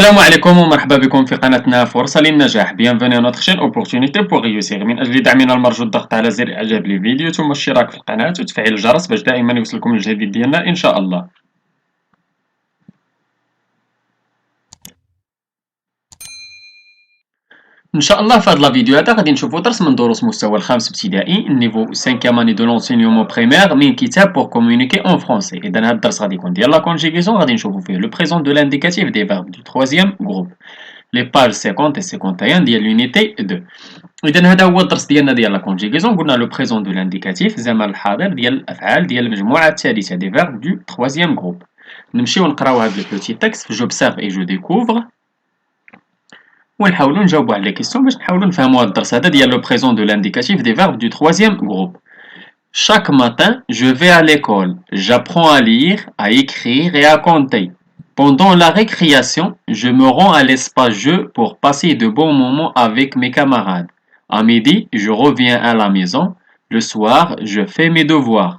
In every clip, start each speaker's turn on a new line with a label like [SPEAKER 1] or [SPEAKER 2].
[SPEAKER 1] السلام عليكم ومرحبا بكم في قناتنا فرصة للنجاح. Bienvenue à notre chaîne Opportunité pour réussir. من أجل دعمنا المرجو الضغط على زر إعجاب للفيديو ثم الاشتراك في القناة وتفعيل الجرس باش دائما يوصلكم الجديد ديالنا إن شاء الله. ان شاء الله في هذا الفيديو هذا غادي نشوفوا درس من دروس مستوى الخامس ابتدائي النيفو 5 اني دو لونسينيومون بريمير من كتاب بور كومونيكي اون فرونسي. اذا هذا الدرس غادي يكون ديال لا كونجيغاسيون، غادي نشوفوا فيه لو بريزون دو لانديكاتيف دي فيرب دو 3 جروب لي باج 50 و 51 ديال لونيتي 2. اذا هذا هو الدرس ديالنا ديال لا كونجيغاسيون. قلنا لو بريزون دو لانديكاتيف زمان الحاضر ديال الافعال ديال المجموعه الثالثه دي فيرب دو 3 جروب. نمشيو نقراو هذا البوتي تكست جوبسيرف اي جو ديكوفر ونحاولوا نجاوبوا على لي كيسيون باش نحاولوا نفهموا هذا الدرس هذا ديال لو بريزون دو لانديكاتيف دي فيرب دو 3e groupe. Chaque matin, je vais à l'école. J'apprends à lire, à écrire et à compter. Pendant la récréation, je me rends à l'espace jeu pour passer de bons moments avec mes camarades. À midi, je reviens à la maison. Le soir, je fais mes devoirs.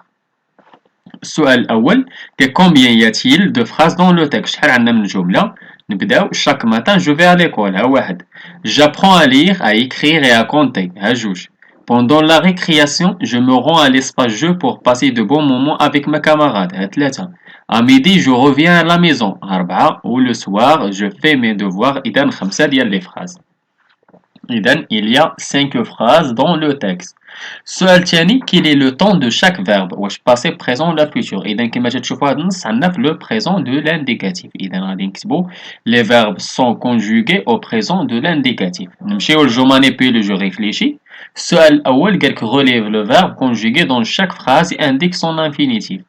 [SPEAKER 1] السؤال الأول combien y a-t-il de phrases dans le texte؟ شحال عندنا من جملة؟ نبداو chaque matin je vais à l'école ها واحد. J'apprends à lire, à écrire et à compter ها جوج. Pendant la récréation, je me rends à l'espace jeu pour passer de bons moments avec mes camarades ها ثلاثة. À midi je reviens à la maison أربعة. Ou le soir je fais mes devoirs. إذا خمسة ديال les phrases. إذا il y a 5 phrases dans le texte. السؤال الثاني quel est le temps de chaque verbe؟ واش passé présent ولا futur؟ إذا كما تشوفوا هذا النص عندنا في le présent de l'indicatif. إذا غادي نكتبوا les verbes sont conjugués au présent de l'indicatif. نمشيو لجو manipule جو réfléchis. السؤال الأول قالك relève le verbe conjugué dans chaque phrase et indique son infinitif.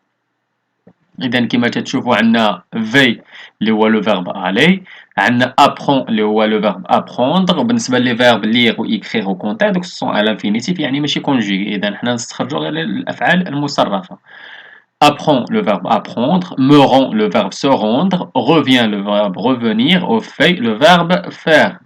[SPEAKER 1] إذا كما تشوفوا عندنا في اللي هو لو فيرب aller، عندنا apprend اللي هو لو فيرب apprendre. بالنسبة لي فيرب lire و écrire و compter دوك سون على l'infinitif يعني ماشي conjugué. إذا حنا نستخرجوا غير الأفعال المصرفة. apprend le verbe apprendre، me rend le verbe se rendre، revient le verbe revenir، و fait le verbe faire.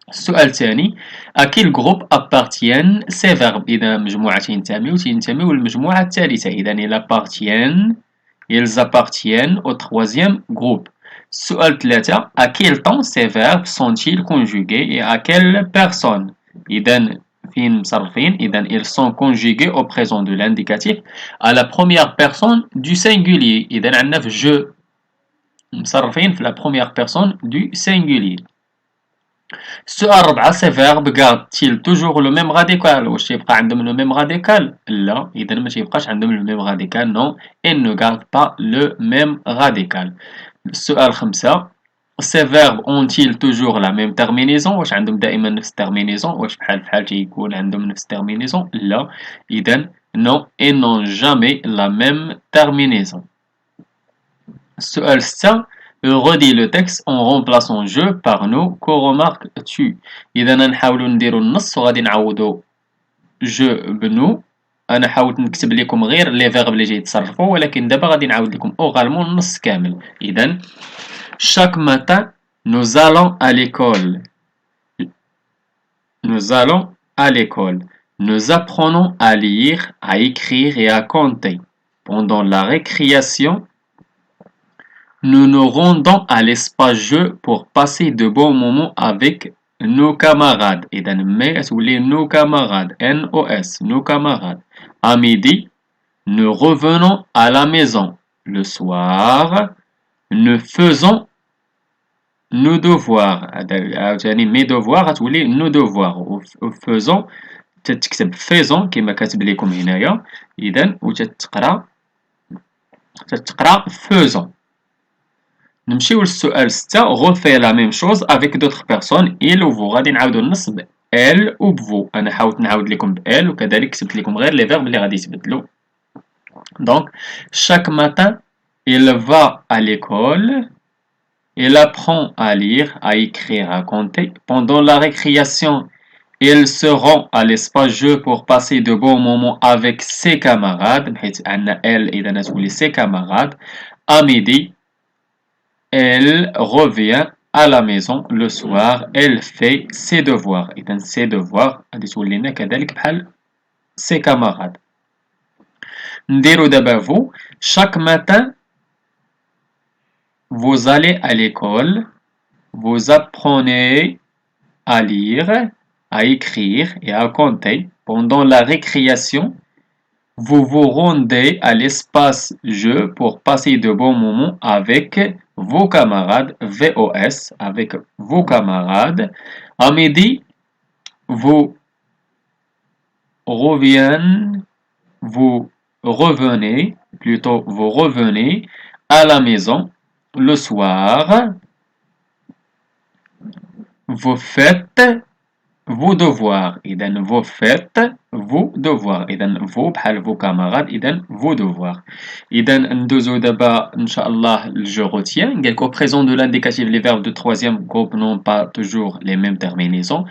[SPEAKER 1] السؤال الثاني à quel groupe appartiennent ces verbes؟ إذا مجموعة تنتميو للمجموعة الثالثة. إذا ils appartiennent au 3e groupe. السؤال 3 à quel temps ces verbes sont-ils conjugués et à quelle personne؟ إذا فين مصرفين؟ إذا ils sont conjugués au présent de l'indicatif à la première personne du singulier. إذا عندنا في je مصرفين في la première personne du singulier. السؤال 4 ces verbes gardent-ils toujours le même radical؟ واش تيبقى عندهم le même radical؟ لا، إذا ما تيبقاش عندهم le même radical. non, ils ne gardent pas le même radical. السؤال 5 ces verbes ont-ils toujours la même terminaison؟ واش عندهم دائما نفس terminaison؟ واش بحال تيكون عندهم نفس terminaison؟ لا، إذا non, ils n'ont jamais la même terminaison. السؤال 6 redis le texte en remplaçant je par nous. que remarques-tu؟ إذا نحاولوا نديروا النص وغادي نعوضوا je بنو. أنا حاولت نكتب لكم غير لي فيرب اللي جاي يتصرفوا، ولكن دابا غادي نعاود لكم اوغالمون النص كامل. إذا chaque matin nous allons à l'école. nous allons à l'école. nous apprenons à lire, à écrire et à compter. pendant la récréation, nous nous rendons à l'espace jeu pour passer de bons moments avec nos camarades. إذا ما تولي nos camarades NOS nos camarades. À midi, nous revenons à la maison. Le soir, nous faisons nos devoirs. عاوتاني mes devoirs تولي nos devoirs. و faisons تتكتب faisons كما كاتب لكم هنايا. إذا وتتقرا faisons. نمشيو للسؤال 6 refait la même chose avec d'autres personnes. il ou vous غادي نعاودو النص ب elle ou vous. انا حاولت نعاود لكم ب elle وكذلك كتبت لكم غير لي فيرب اللي غادي يتبدلوا. donc chaque matin il va à l'école. il apprend à lire, à écrire, à compter. pendant la récréation, il se rend à l'espace jeu pour passer de bons moments avec ses camarades. بحيث عندنا elle إذا تولي ses camarades. à midi, elle revient à la maison. le soir, elle fait ses devoirs. إذا ses devoirs غادي تولي لنا كذلك بحال ses camarades. نديرو دابا vous. chaque matin vous allez à l'école. vous apprenez à lire, à écrire et à compter. Pendant la récréation, vous vous rendez à l'espace jeu pour passer de bons moments avec vos camarades, VOS, avec vos camarades. À midi, vous reviennent, vous vous revenez à la maison le soir, vous faites vos devoirs. إذا vous faites vos devoirs. إذا vous بحال vos camarades. إذا vos devoirs. إذا ندوزو دابا إن شاء الله je retiens. قال لك au présent de l'indicatif les verbes de troisième groupe n'ont pas toujours les mêmes terminaisons.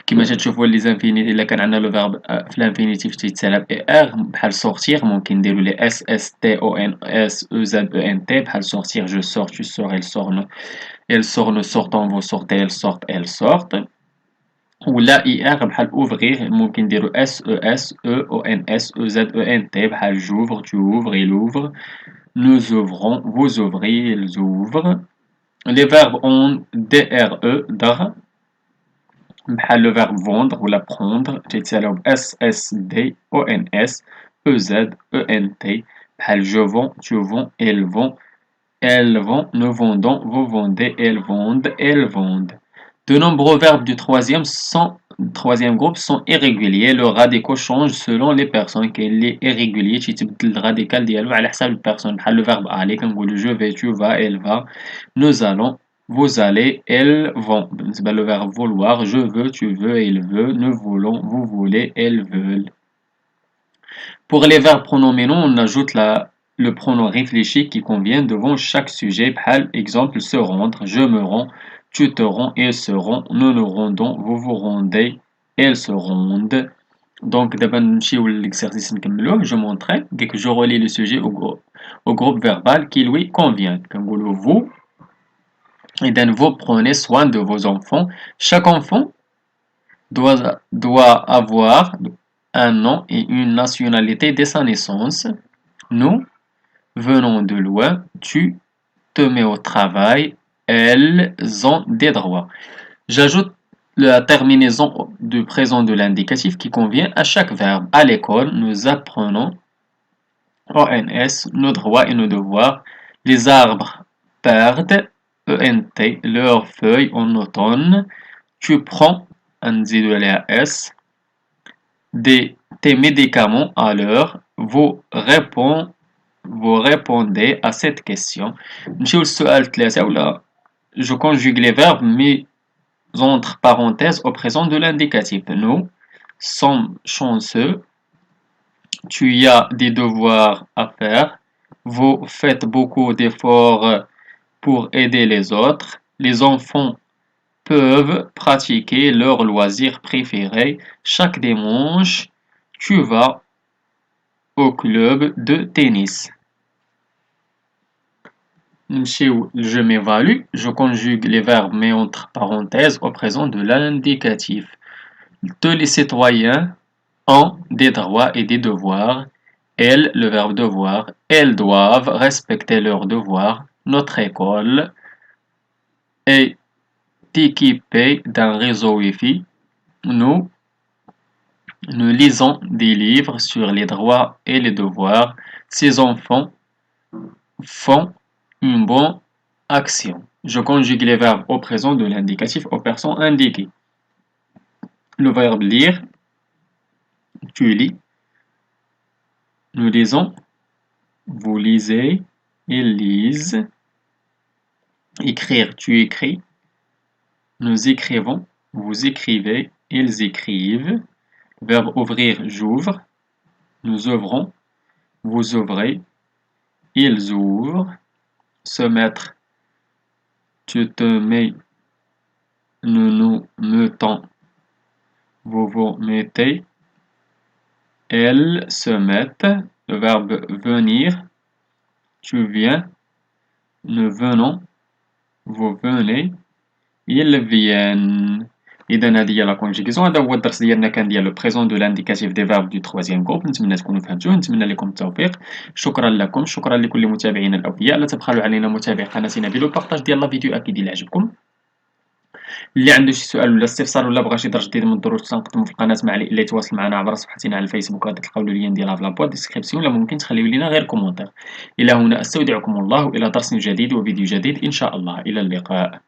[SPEAKER 1] كما تشوفوا لي زانفينيتي الا كان عندنا لو فيرب في الانفينيتيف تيتسالى ب ار بحال sortir ممكن نديرو لي اس اس تي او ان اس او زد او ان تي بحال sortir je sors tu sors elle sort nous sortons vous sortez elle sortent ولا اي ار بحال ouvrir ممكن نديرو اس او اس او او ان اس او زد او ان تي بحال j'ouvre tu ouvres il ouvre nous ouvrons vous ouvrez ils ouvrent les verbes ont DRE dar بحال le verbe vendre ou la prendre تيتسالاو ب S S D O N S E Z E N T بحال je vends tu vends elles vont nous vendons vous vendez elles vendent. De nombreux verbes du troisième groupe sont irréguliers. Le radical change selon les personnes. كاين est irrégulier تيتبدل الراديكال ديالو على حساب البيرسون بحال le verbe aller كنقولو je vais tu vas elle va nous allons vous allez, elles vont. C'est le verbe vouloir. Je veux, tu veux, il veut. Nous voulons, vous voulez, elles veulent. Pour les verbes pronominaux, on ajoute le pronom réfléchi qui convient devant chaque sujet. Par exemple, se rendre. Je me rends. Tu te rends. Ils se rendent. Nous nous rendons. Vous vous rendez. Elles se rendent. Donc, d'abord, l'exercice je montrerai dès que je relis le sujet au groupe verbal qui lui convient. Comme vous. Et donc, vous prenez soin de vos enfants. Chaque enfant doit avoir un nom et une nationalité dès sa naissance. Nous venons de loin. Tu te mets au travail. Elles ont des droits. J'ajoute la terminaison du présent de l'indicatif qui convient à chaque verbe. À l'école, nous apprenons ONS, nos droits et nos devoirs. Les arbres perdent ENT, leurs feuilles en automne. Tu prends un S, tes médicaments à l'heure. Vous répondez à cette question. Je conjugue les verbes mis entre parenthèses au présent de l'indicatif. Nous sommes chanceux. Tu as des devoirs à faire. Vous faites beaucoup d'efforts pour aider les autres. Les enfants peuvent pratiquer leur loisir préféré. Chaque dimanche, tu vas au club de tennis. Je m'évalue. Je conjugue les verbes mais entre parenthèses au présent de l'indicatif. Tous les citoyens ont des droits et des devoirs. Elles, le verbe devoir, elles doivent respecter leurs devoirs. Notre école est équipée d'un réseau Wi-Fi. Nous lisons des livres sur les droits et les devoirs. Ces enfants font une bonne action. Je conjugue les verbes au présent de l'indicatif aux personnes indiquées. Le verbe lire, tu lis. Nous lisons, vous lisez, ils lisent. Écrire, tu écris. Nous écrivons, vous écrivez, ils écrivent. Verbe ouvrir, j'ouvre. Nous ouvrons, vous ouvrez, ils ouvrent. Se mettre, tu te mets, nous nous mettons, vous vous mettez. Elles se mettent. Le verbe venir, tu viens. Nous venons, vous venez. Ils viennent. إذا هذه هي لا كونجيغيزون. هذا هو الدرس ديالنا كان ديال لو بريزون دو لانديكاتيف دي فيرب دو ترويزيام جروب. نتمنى تكونوا فهمتوه. نتمنى لكم التوفيق. شكرا لكم. شكرا لكل متابعينا الاوفياء. لا تبخلوا علينا متابعة قناتنا بالبارطاج ديال لا فيديو اكيد الى عجبكم. اللي عنده شي سؤال ولا استفسار ولا بغى شي درس جديد من الدروس تنقدمو في القناة مع اللي يتواصل معنا عبر صفحتنا على الفيسبوك غادي تلقاو اللين ديالها في لابوات ديسكريبسيون، ولا ممكن تخليو لينا غير كومونتير. إلى هنا أستودعكم الله إلى درس جديد وفيديو جديد إن شاء الله، إلى اللقاء.